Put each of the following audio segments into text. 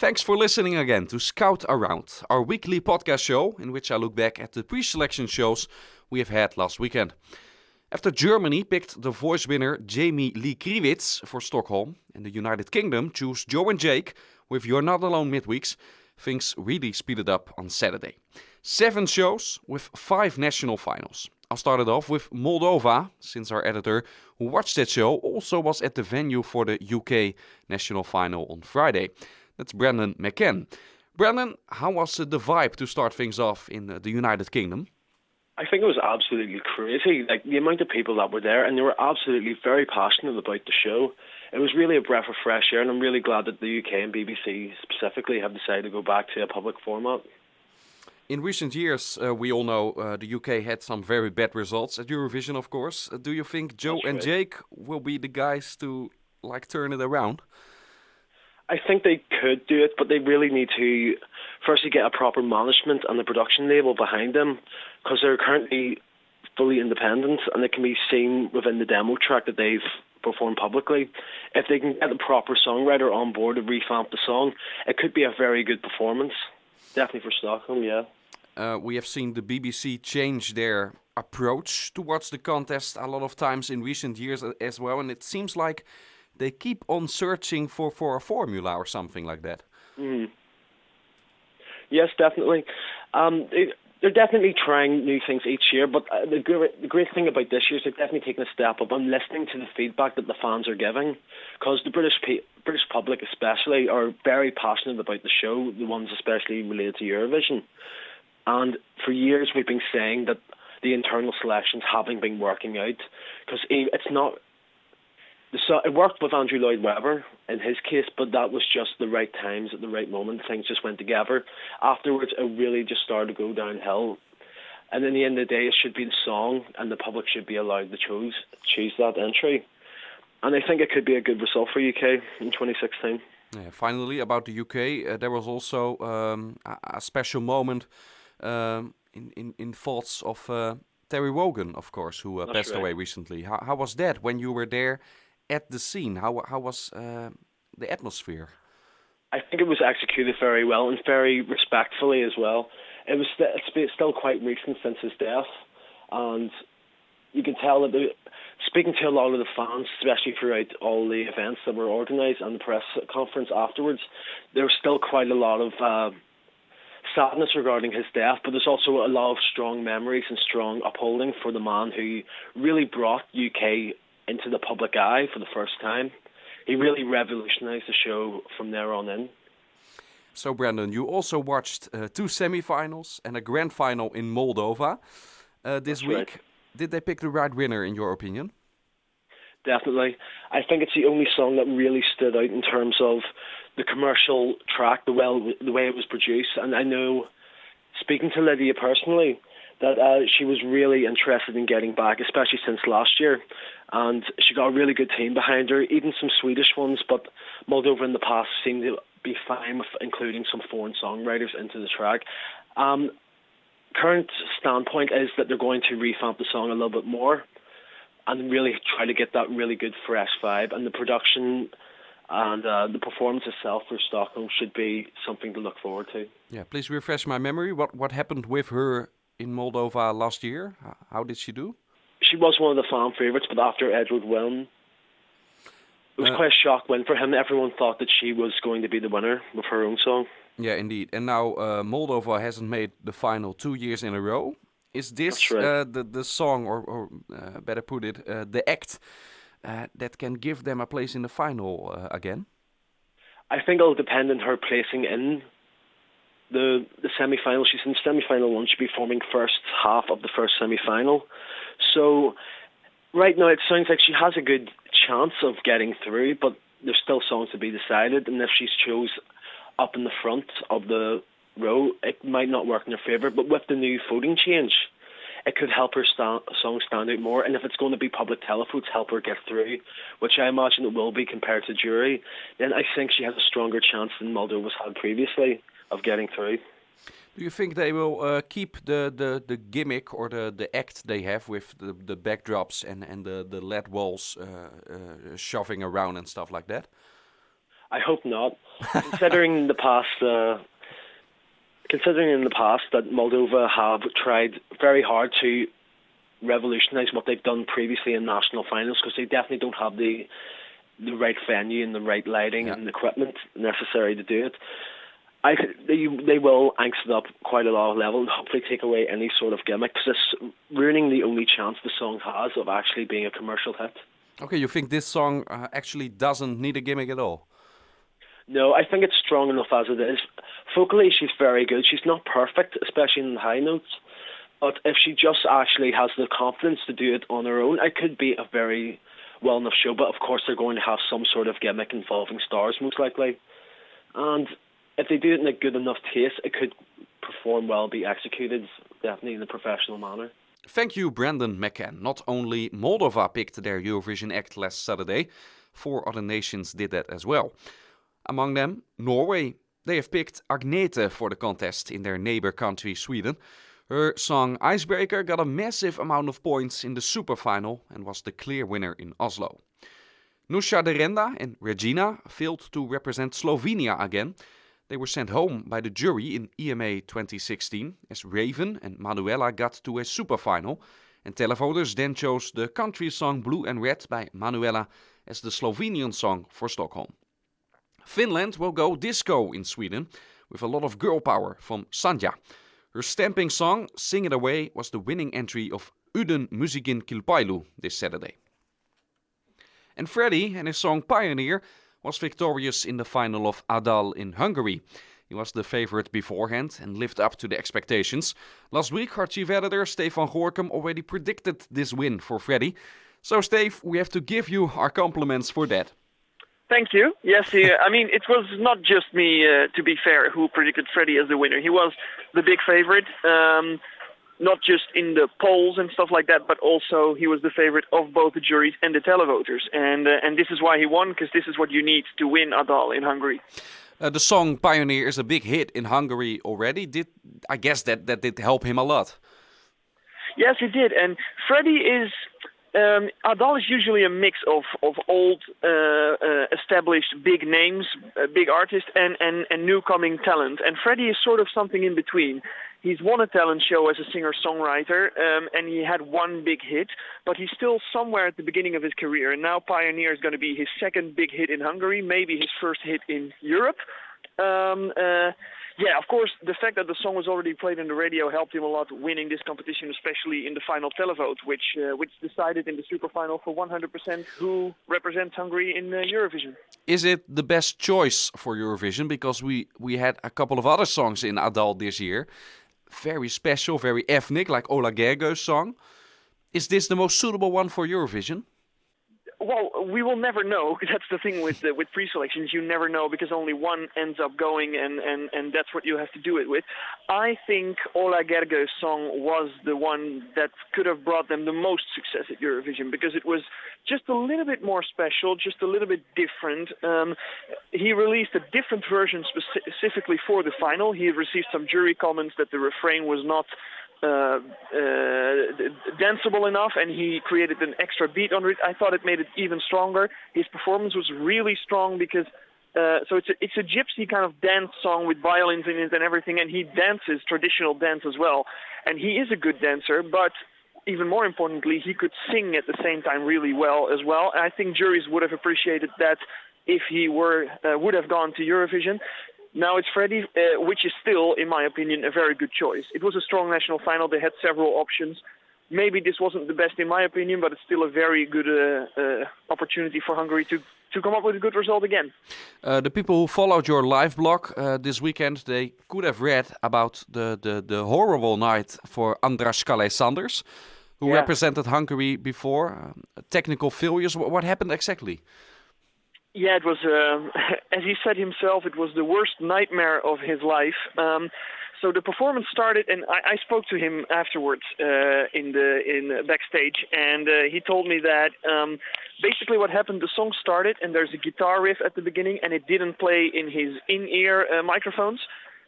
Thanks for listening again to Scout Around, our weekly podcast show in which I look back at the pre-selection shows we have had last weekend. After Germany picked the voice winner Jamie Lee Kriewitz for Stockholm and the United Kingdom chose Joe and Jake with You're Not Alone midweeks, things really speeded up on Saturday. 7 shows with 5 national finals. I'll start it off with Moldova, since our editor who watched that show also was at the venue for the UK national final on Friday. That's Brandon McCann. Brandon, how was the vibe to start things off in the United Kingdom? I think it was absolutely crazy, like the amount of people that were there, and they were absolutely very passionate about the show. It was really a breath of fresh air, and I'm really glad that the UK and BBC specifically have decided to go back to a public format. In recent years, we all know the UK had some very bad results at Eurovision, of course. Do you think Joe and Jake will be the guys to turn it around? I think they could do it, but they really need to firstly get a proper management and the production label behind them, because they're currently fully independent and it can be seen within the demo track that they've performed publicly. If they can get the proper songwriter on board to revamp the song, it could be a very good performance. Definitely for Stockholm, yeah. We have seen the BBC change their approach towards the contest a lot of times in recent years as well, and it seems like they keep on searching for a formula or something like that. Mm. Yes, definitely. They're definitely trying new things each year, but the great thing about this year is they're definitely taking a step up and listening to the feedback that the fans are giving, because the British public especially are very passionate about the show, the ones especially related to Eurovision. And for years we've been saying that the internal selections haven't been working out, because it's not... So it worked with Andrew Lloyd Webber in his case, but that was just the right times at the right moment. Things just went together. Afterwards, it really just started to go downhill. And in the end of the day, it should be the song, and the public should be allowed to choose that entry. And I think it could be a good result for UK in 2016. Yeah, finally, about the UK, there was also a special moment in thoughts of Terry Wogan, of course, who passed away recently. How was that when you were there at the scene? How was the atmosphere? I think it was executed very well and very respectfully as well. It's still quite recent since his death, and you can tell that speaking to a lot of the fans, especially throughout all the events that were organised and the press conference afterwards, there was still quite a lot of sadness regarding his death, but there's also a lot of strong memories and strong upholding for the man who really brought UK into the public eye for the first time. He really revolutionised the show from there on in. So, Brandon, you also watched 2 semi-finals and a grand final in Moldova this week. Right. Did they pick the right winner, in your opinion? Definitely. I think it's the only song that really stood out in terms of the commercial track, the way it was produced. And I know, speaking to Lydia personally, that she was really interested in getting back, especially since last year. And she got a really good team behind her, even some Swedish ones, but Moldova in the past seemed to be fine with including some foreign songwriters into the track. Current standpoint is that they're going to revamp the song a little bit more and really try to get that really good fresh vibe, and the production and the performance itself for Stockholm should be something to look forward to. Yeah, please refresh my memory. What happened with her in Moldova last year? How did she do? She was one of the fan favourites, but after Edward won, it was quite a shock win for him. Everyone thought that she was going to be the winner with her own song. Yeah, indeed. And now Moldova hasn't made the final 2 years in a row. Is this the song, or better put it, the act that can give them a place in the final again? I think it'll depend on her placing in the semi-final. She's in semi-final 1. She'll be forming first half of the first semi-final. So right now it sounds like she has a good chance of getting through, but there's still songs to be decided. And if she's chose up in the front of the row, it might not work in her favour. But with the new voting change, it could help her song stand out more. And if it's going to be public televotes, help her get through, which I imagine it will be compared to jury, then I think she has a stronger chance than Moldova's had previously of getting through. Do you think they will keep the gimmick or the act they have with the backdrops and the LED walls shoving around and stuff like that? I hope not. Considering in the past that Moldova have tried very hard to revolutionise what they've done previously in national finals, because they definitely don't have the right venue and the right lighting and equipment necessary to do it. They will angst it up quite a lot of level and hopefully take away any sort of gimmick, because it's ruining the only chance the song has of actually being a commercial hit. Okay, you think this song actually doesn't need a gimmick at all? No, I think it's strong enough as it is. Vocally, she's very good. She's not perfect, especially in the high notes. But if she just actually has the confidence to do it on her own, it could be a very well enough show. But of course, they're going to have some sort of gimmick involving stars, most likely. And if they do it in a good enough taste, it could perform well, be executed definitely in a professional manner. Thank you, Brandon McCann. Not only Moldova picked their Eurovision act last Saturday, 4 other nations did that as well. Among them, Norway. They have picked Agnete for the contest in their neighbor country, Sweden. Her song Icebreaker got a massive amount of points in the superfinal and was the clear winner in Oslo. Nusha Derenda and Regina failed to represent Slovenia again. They were sent home by the jury in EMA 2016 as Raven and Manuela got to a superfinal, and televoters then chose the country song Blue and Red by Manuela as the Slovenian song for Stockholm. Finland will go disco in Sweden with a lot of girl power from Sanja. Her stamping song Sing It Away was the winning entry of Uden Musiikin Kilpailu this Saturday. And Freddie and his song Pioneer was victorious in the final of A Dal in Hungary. He was the favorite beforehand and lived up to the expectations. Last week, our chief editor, Steef van Gorkum, already predicted this win for Freddie. So, Steef, we have to give you our compliments for that. Thank you. Yes, I mean, it was not just me, to be fair, who predicted Freddie as the winner. He was the big favorite, not just in the polls and stuff like that, but also he was the favorite of both the juries and the televoters. And this is why he won, because this is what you need to win A Dal in Hungary. The song Pioneer is a big hit in Hungary already. I guess that did help him a lot. Yes, it did. And Freddie is... A Dal is usually a mix of old, established big names, big artists, and new coming talent. And Freddie is sort of something in between. He's won a talent show as a singer-songwriter, and he had one big hit, but he's still somewhere at the beginning of his career. And now Pioneer is going to be his second big hit in Hungary, maybe his first hit in Europe. Yeah, of course, the fact that the song was already played on the radio helped him a lot winning this competition, especially in the final televote, which decided in the superfinal for 100% who represents Hungary in Eurovision. Is it the best choice for Eurovision? Because we had a couple of other songs in A Dal this year. Very special, very ethnic, like Ola Gergő's song. Is this the most suitable one for Eurovision? Well, we will never know. That's the thing with pre-selections. You never know because only one ends up going, and that's what you have to do it with. I think Ola Gergő's song was the one that could have brought them the most success at Eurovision because it was just a little bit more special, just a little bit different. He released a different version specifically for the final. He received some jury comments that the refrain was not danceable enough, and he created an extra beat on it. I thought it made it even stronger. His performance was really strong because so it's a gypsy kind of dance song with violins in it and everything, and he dances traditional dance as well. And he is a good dancer, but even more importantly, he could sing at the same time really well as well. And I think juries would have appreciated that if he would have gone to Eurovision. Now it's Freddie, which is still, in my opinion, a very good choice. It was a strong national final. They had several options. Maybe this wasn't the best in my opinion, but it's still a very good opportunity for Hungary to come up with a good result again. The people who followed your live blog this weekend, they could have read about the horrible night for András Kállay-Saunders, who represented Hungary before. Technical failures. What happened exactly? Yeah, it was, as he said himself, it was the worst nightmare of his life. So the performance started, and I spoke to him afterwards in backstage, and he told me that basically what happened, the song started, and there's a guitar riff at the beginning, and it didn't play in his in-ear microphones.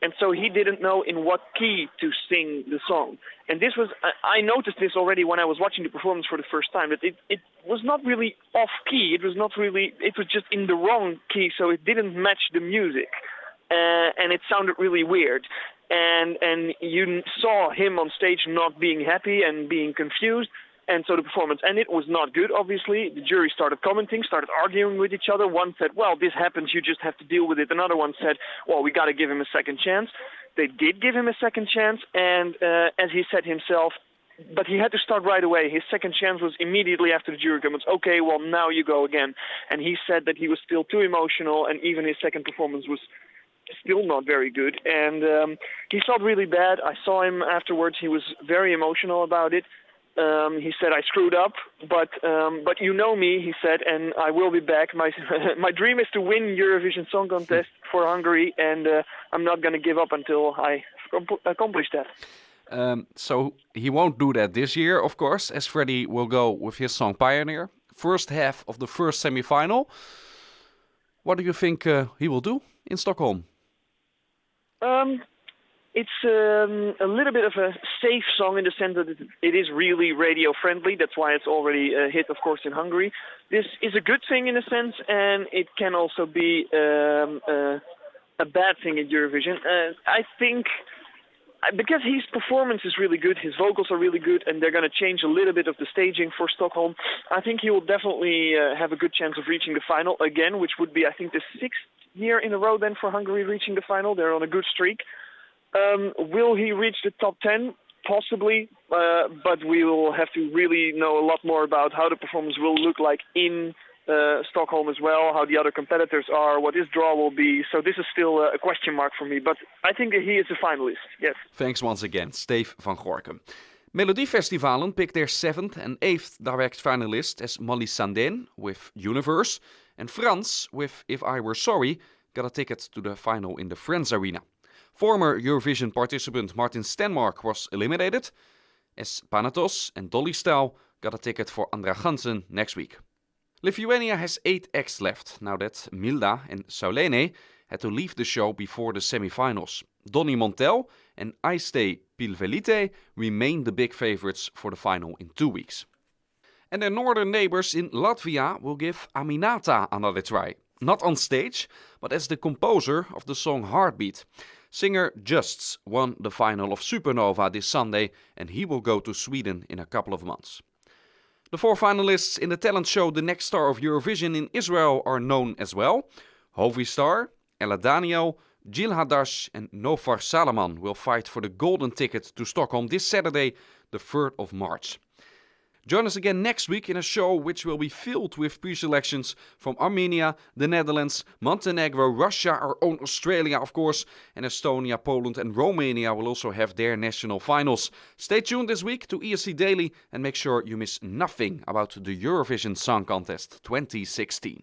And so he didn't know in what key to sing the song. And this was, I noticed this already when I was watching the performance for the first time, that it was not really off key. It was just in the wrong key, so it didn't match the music. And it sounded really weird. And you saw him on stage not being happy and being confused. And so the performance, and it was not good, obviously. The jury started commenting, started arguing with each other. One said, well, this happens, you just have to deal with it. Another one said, well, we got to give him a second chance. They did give him a second chance, and as he said himself, but he had to start right away. His second chance was immediately after the jury comments. Okay, well, now you go again. And he said that he was still too emotional, and even his second performance was still not very good. And he felt really bad. I saw him afterwards. He was very emotional about it. He said, I screwed up, but you know me, he said, and I will be back. My dream is to win Eurovision Song Contest for Hungary, and I'm not going to give up until I accomplish that. So he won't do that this year, of course, as Freddie will go with his song Pioneer. First half of the first semi-final. What do you think he will do in Stockholm? It's a little bit of a safe song in the sense that it is really radio friendly. That's why it's already a hit, of course, in Hungary. This is a good thing in a sense, and it can also be a bad thing in Eurovision. I think because his performance is really good, his vocals are really good, and they're going to change a little bit of the staging for Stockholm, I think he will definitely have a good chance of reaching the final again, which would be, I think, the 6th year in a row then for Hungary reaching the final. They're on a good streak. Will he reach the top 10? Possibly, but we will have to really know a lot more about how the performance will look like in Stockholm as well, how the other competitors are, what his draw will be. So this is still a question mark for me, but I think he is a finalist, yes. Thanks once again, Steef van Gorkum. Melodiefestivalen picked their 7th and 8th direct finalists as Molly Sandén with Universe, and Frans with If I Were Sorry got a ticket to the final in the Friends Arena. Former Eurovision participant Martin Stenmark was eliminated, as Panatos and Dolly Style got a ticket for Andra Gansen next week. Lithuania has 8 acts left, now that Milda and Saulene had to leave the show before the semi-finals. Donny Montel and Aiste Pilvelite remain the big favorites for the final in 2 weeks. And their northern neighbors in Latvia will give Aminata another try. Not on stage, but as the composer of the song Heartbeat. Singer Justs won the final of Supernova this Sunday, and he will go to Sweden in a couple of months. The 4 finalists in the talent show The Next Star of Eurovision in Israel are known as well. Hovi Star, Ella Daniel, Jill Hadash and Nofar Salaman will fight for the golden ticket to Stockholm this Saturday, the 3rd of March. Join us again next week in a show which will be filled with pre-selections from Armenia, the Netherlands, Montenegro, Russia, our own Australia of course, and Estonia, Poland and Romania will also have their national finals. Stay tuned this week to ESC Daily and make sure you miss nothing about the Eurovision Song Contest 2016.